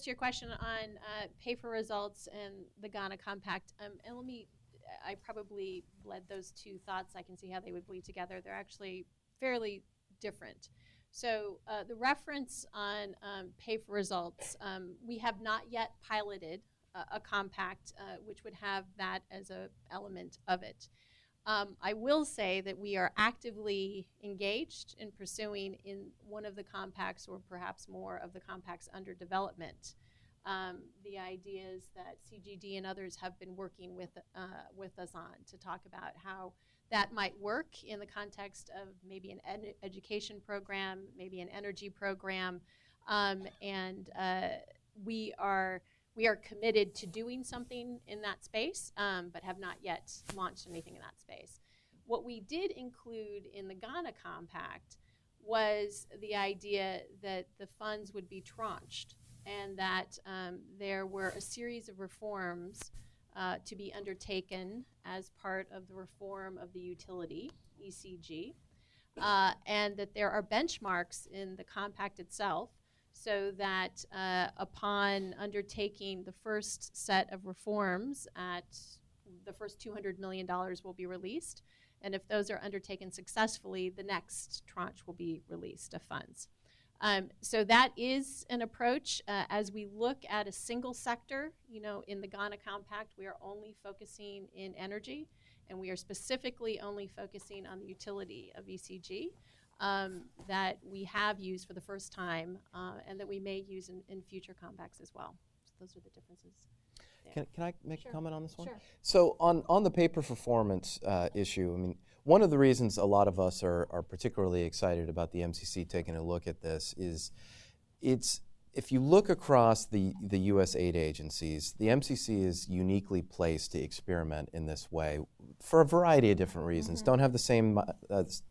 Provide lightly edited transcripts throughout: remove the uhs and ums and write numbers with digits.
to your question on pay for results and the Ghana Compact, and I probably bled those two thoughts. I can see how they would bleed together. They're actually fairly different. So the reference on pay for results, we have not yet piloted a compact which would have that as an element of it. I will say that we are actively engaged in pursuing in one of the compacts, or perhaps more of the compacts under development, the ideas that CGD and others have been working with us on to talk about how that might work in the context of maybe an education program, maybe an energy program, and we are committed to doing something in that space, but have not yet launched anything in that space. What we did include in the Ghana Compact was the idea that the funds would be tranched, and that there were a series of reforms to be undertaken as part of the reform of the utility, ECG, and that there are benchmarks in the compact itself, so that upon undertaking the first set of reforms, at the first $200 million will be released, and if those are undertaken successfully, the next tranche will be released of funds. So that is an approach. As we look at a single sector, in the Ghana Compact, we are only focusing in energy, and we are specifically only focusing on the utility of ECG. That we have used for the first time, and that we may use in future compacts as well. So those are the differences there. Can I make a comment on this one? Sure. So on the pay for performance issue, I mean, one of the reasons a lot of us are particularly excited about the MCC taking a look at this is if you look across the U.S. aid agencies, the MCC is uniquely placed to experiment in this way for a variety of different reasons. Don't have the same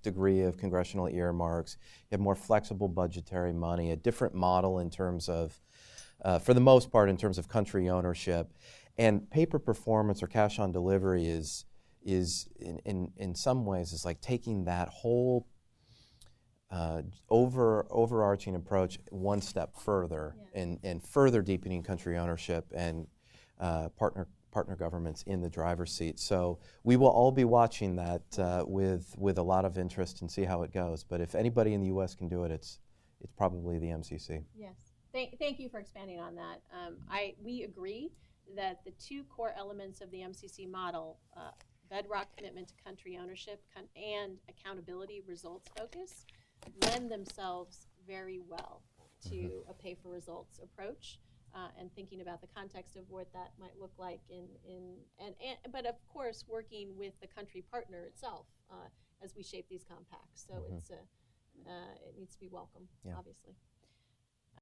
degree of congressional earmarks. You have more flexible budgetary money, a different model in terms of, for the most part, in terms of country ownership. And pay per performance or cash on delivery is in some ways is like taking that whole overarching approach one step further, and further deepening country ownership and partner governments in the driver's seat. So we will all be watching that with a lot of interest and see how it goes. But if anybody in the U.S. can do it, it's probably the MCC. Yes. Thank you for expanding on that. We agree that the two core elements of the MCC model, bedrock commitment to country ownership and accountability results focus, lend themselves very well to a pay for results approach, and thinking about the context of what that might look like but of course working with the country partner itself as we shape these compacts. So it needs to be welcome, obviously.